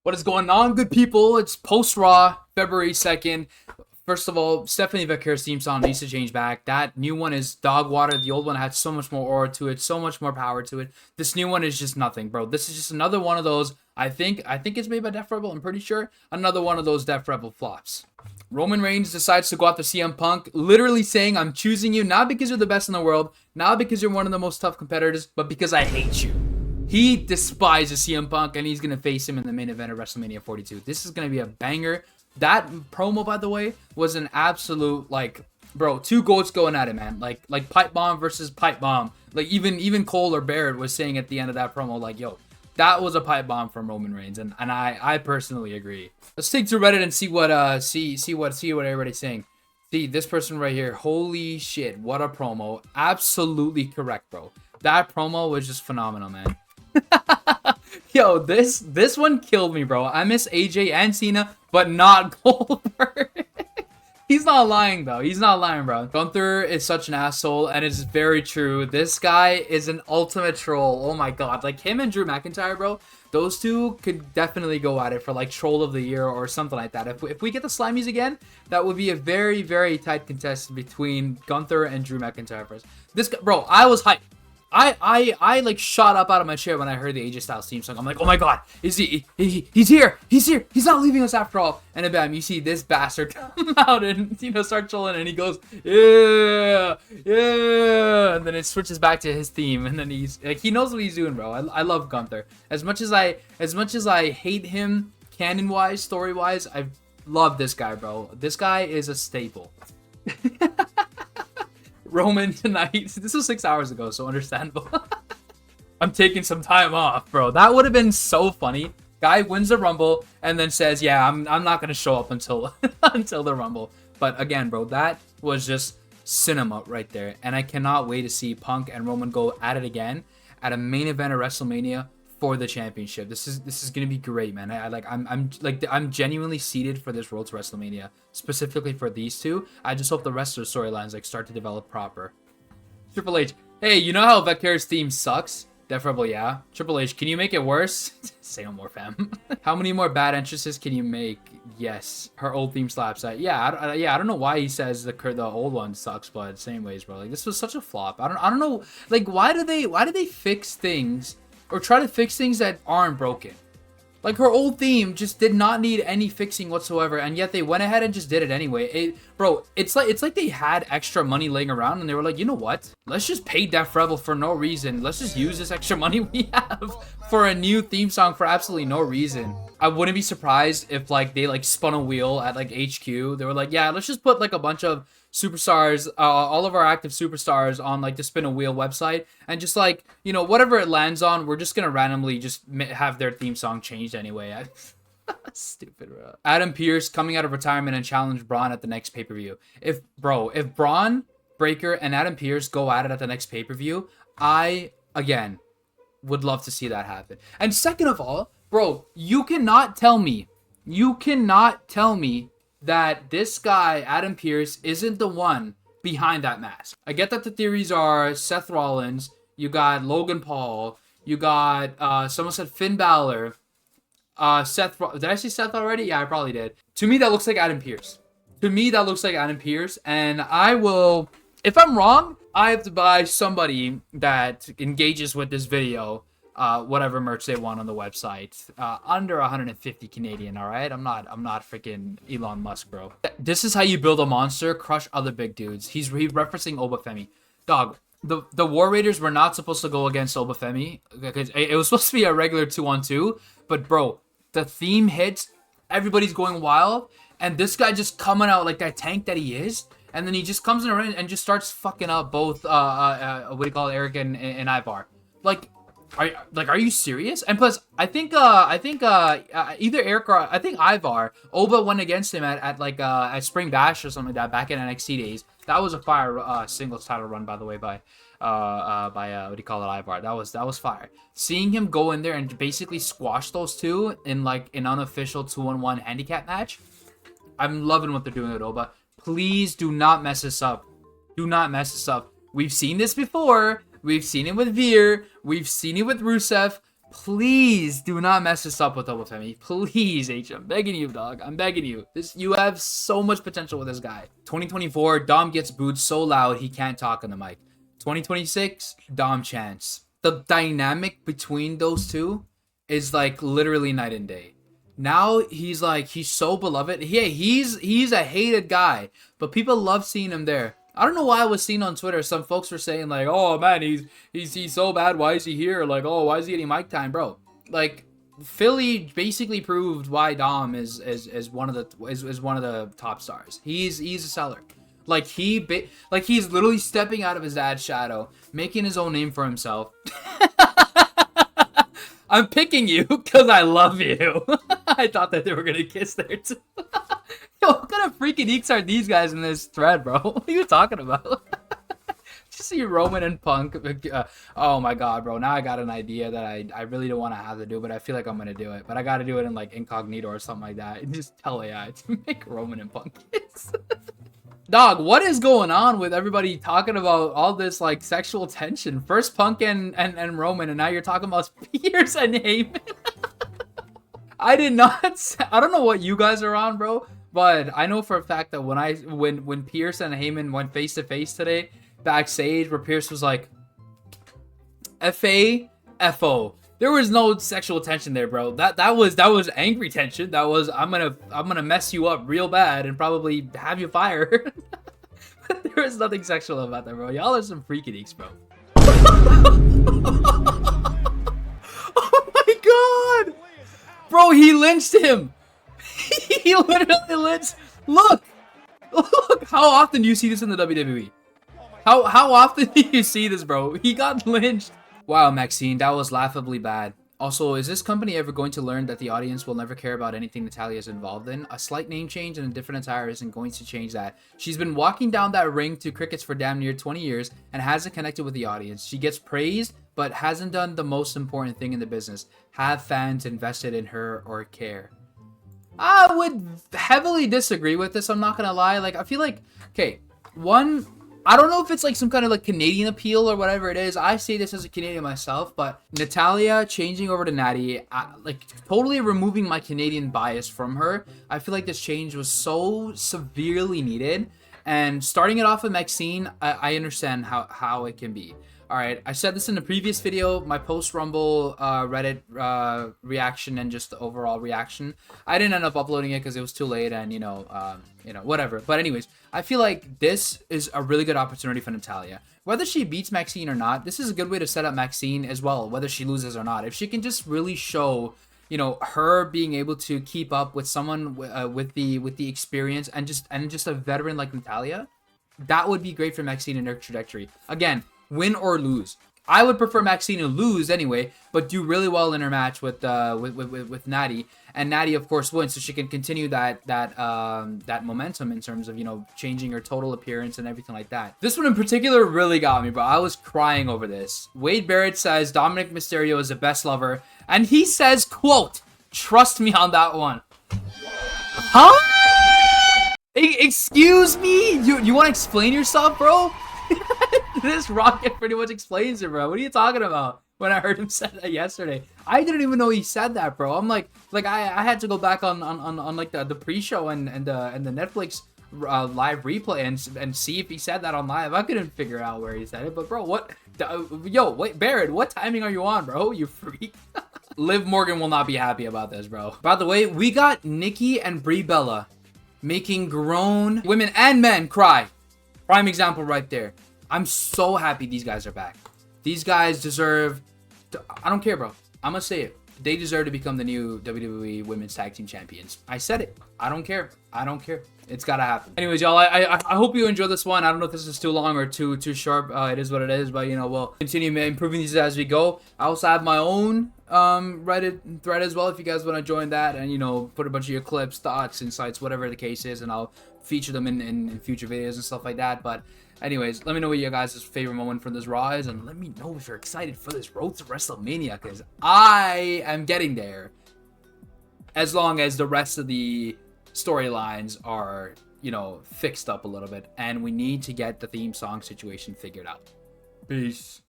What is going on, good people? It's post-Raw, February 2nd. First of all, Stephanie Vaquer's theme song needs to change back. That new one is dog water. The old one had so much more aura to it, so much more power to it. This new one is just nothing, bro. This is just another one of those. I think it's made by Def Rebel. I'm pretty sure. Another one of those Def Rebel flops. Roman Reigns decides to go after CM Punk, literally saying, I'm choosing you not because you're the best in the world, not because you're one of the most tough competitors, but because I hate you. He despises CM Punk, and he's going to face him in the main event of WrestleMania 42. This is going to be a banger. That promo, by the way, was an absolute, like, bro, two goats going at it, man. Like pipe bomb versus pipe bomb. Like, even Cole or Barrett was saying at the end of that promo, like, yo, that was a pipe bomb from Roman Reigns, and I personally agree. Let's take to Reddit and see what everybody's saying. See, this person right here, holy shit, what a promo. Absolutely correct, bro. That promo was just phenomenal, man. Yo, this one killed me, bro. I miss AJ and Cena, but not Goldberg. He's not lying, though. He's not lying, bro. Gunther is such an asshole, and it's very true. This guy is an ultimate troll. Oh my god. Like, him and Drew McIntyre, bro, those two could definitely go at it for, like, Troll of the Year or something like that. If we get the Slimies again, that would be a very, very tight contest between Gunther and Drew McIntyre first. This guy, bro, I was hyped. I like shot up out of my chair when I heard the AJ Styles theme song. I'm like, oh my god, he's here, he's here, he's not leaving us after all. And then bam, you see this bastard come out and start trolling, and he goes, yeah, and then it switches back to his theme, and then he's like, he knows what he's doing, bro. I love Gunther as much as I hate him canon wise, story wise. I love this guy, bro. This guy is a staple. Roman tonight. This was 6 hours ago, so understandable. I'm taking some time off, bro. That would have been so funny. Guy wins the Rumble and then says, yeah, I'm not going to show up until until the Rumble. But again, bro, that was just cinema right there. And I cannot wait to see Punk and Roman go at it again at a main event of WrestleMania for the championship. This is gonna be great, man. I'm genuinely seated for this Road to WrestleMania, specifically for these two. I just hope the rest of the storylines like start to develop proper. Triple H, hey, you know how Vaquer's theme sucks? Def Rebel, yeah. Triple H, can you make it worse? Say no more, fam. How many more bad entrances can you make? Yes, her old theme slaps. I don't know why he says the old one sucks, but same ways, bro. Like, this was such a flop. I don't know. Like, why do they fix things? Or try to fix things that aren't broken. Like, her old theme just did not need any fixing whatsoever, and yet they went ahead and just did it anyway. Bro, it's like they had extra money laying around, and they were like, you know what? Let's just pay Def Rebel for no reason. Let's just use this extra money we have for a new theme song for absolutely no reason. I wouldn't be surprised if like they like spun a wheel at like HQ. They were like, yeah, let's just put like a bunch of superstars, all of our active superstars on like the spin a wheel website, and just like, whatever it lands on, we're just gonna randomly just have their theme song changed anyway. Stupid, bro. Adam Pearce coming out of retirement and challenge Braun at the next pay-per-view. If Bron Breakker and Adam Pearce go at it at the next pay-per-view, I again would love to see that happen. And second of all, bro, you cannot tell me that this guy, Adam Pearce, isn't the one behind that mask. I get that the theories are Seth Rollins, you got Logan Paul, you got, someone said Finn Balor, did I say Seth already? Yeah, I probably did. To me, that looks like Adam Pearce. And I will, if I'm wrong, I have to buy somebody that engages with this video whatever merch they want on the website, under 150 Canadian. All right, I'm not freaking Elon Musk, bro. This is how you build a monster, crush other big dudes. He's referencing Obafemi. Dog, the War Raiders were not supposed to go against Obafemi because it was supposed to be a regular 2-on-2, but bro, the theme hits, everybody's going wild, and this guy just coming out like that tank that he is, and then he just comes in the ring and just starts fucking up both what do you call it, Eric and Ivar. Like, are you serious? And plus, I think either Eric or I think Ivar, Oba went against him at Spring Bash or something like that back in NXT days. That was a fire singles title run, by the way, by what do you call it, Ivar. That was fire. Seeing him go in there and basically squash those two in like an unofficial 2-on-1 handicap match, I'm loving what they're doing with Oba. Please do not mess this up. Do not mess this up. We've seen this before. We've seen it with Veer. We've seen it with Rusev. Please do not mess this up with Double Femi. Please, H. I'm begging you, dog. I'm begging you. You have so much potential with this guy. 2024, Dom gets booed so loud he can't talk on the mic. 2026, Dom chants. The dynamic between those two is like literally night and day. Now he's so beloved. Yeah, he's a hated guy, but people love seeing him there. I don't know why I was seen on Twitter. Some folks were saying like, "Oh man, he's so bad. Why is he here? Like, oh, why is he getting mic time, bro?" Like, Philly basically proved why Dom is one of the top stars. He's a seller. Like he's literally stepping out of his dad's shadow, making his own name for himself. I'm picking you because I love you. I thought that they were gonna kiss there too. Yo, what kind of freaking eeks are these guys in this thread, bro? What are you talking about? Just see Roman and Punk. Oh my god, bro. Now I got an idea that I really don't want to have to do, but I feel like I'm gonna do it. But I gotta do it in like incognito or something like that. And just tell AI to make Roman and Punk kiss. Dog, what is going on with everybody talking about all this like sexual tension? First Punk and Roman, and now you're talking about Pierce and Heyman. I did not. I don't know what you guys are on, bro. But I know for a fact that when Pierce and Heyman went face to face today backstage, where Pierce was like, "F-A, F-O." There was no sexual tension there, bro. That was angry tension. That was I'm gonna mess you up real bad and probably have you fired. There was nothing sexual about that, bro. Y'all are some freaky geeks, bro. Oh my god, bro! He lynched him. He literally lynched. Look. How often do you see this in the WWE? How often do you see this, bro? He got lynched. Wow, Maxine, that was laughably bad. Also, is this company ever going to learn that the audience will never care about anything Natalya is involved in? A slight name change and a different attire isn't going to change that. She's been walking down that ring to crickets for damn near 20 years and hasn't connected with the audience. She gets praised, but hasn't done the most important thing in the business. Have fans invested in her or care? I would heavily disagree with this, I'm not gonna lie. Like, I feel like, okay, one, I don't know if it's like some kind of like Canadian appeal or whatever it is. I say this as a Canadian myself, but Natalya changing over to Natty, like totally removing my Canadian bias from her. I feel like this change was so severely needed. And starting it off with Maxine, I understand how it can be. All right, I said this in the previous video, my post-Rumble Reddit reaction and just the overall reaction. I didn't end up uploading it because it was too late and, whatever. But anyways, I feel like this is a really good opportunity for Natalya. Whether she beats Maxine or not, this is a good way to set up Maxine as well, whether she loses or not. If she can just really show, her being able to keep up with someone with the experience and just a veteran like Natalya, that would be great for Maxine and her trajectory. Again, win or lose. I would prefer Maxine to lose anyway, but do really well in her match with Natty, and Natty of course wins, so she can continue that momentum in terms of changing her total appearance and everything like that. This one in particular really got me, bro. I was crying over this. Wade Barrett says Dominic Mysterio is the best lover, and he says, quote, "Trust me on that one." Huh? Excuse me? You want to explain yourself, bro? This rocket pretty much explains it, bro. What are you talking about? When I heard him say that yesterday, I didn't even know he said that, bro. I'm like I had to go back on like the pre-show and the Netflix live replay and see if he said that on live. I couldn't figure out where he said it, but bro, what? Yo, wait, Barrett, what timing are you on, bro? You freak. Liv Morgan will not be happy about this, bro. By the way, we got Nikki and Brie Bella making grown women and men cry. Prime example right there. I'm so happy these guys are back. These guys deserve I don't care, bro. I'm gonna say it. They deserve to become the new WWE Women's Tag Team Champions. I said it. I don't care. I don't care. It's gotta happen. Anyways, y'all, I hope you enjoyed this one. I don't know if this is too long or too sharp. It is what it is, but we'll continue improving these as we go. I also have my own Reddit thread as well if you guys want to join that and put a bunch of your clips, thoughts, insights, whatever the case is, and I'll feature them in future videos and stuff like that. But anyways, let me know what your guys' favorite moment from this Raw is, and let me know if you're excited for this road to WrestleMania, because I am getting there, as long as the rest of the storylines are, fixed up a little bit, and we need to get the theme song situation figured out. Peace.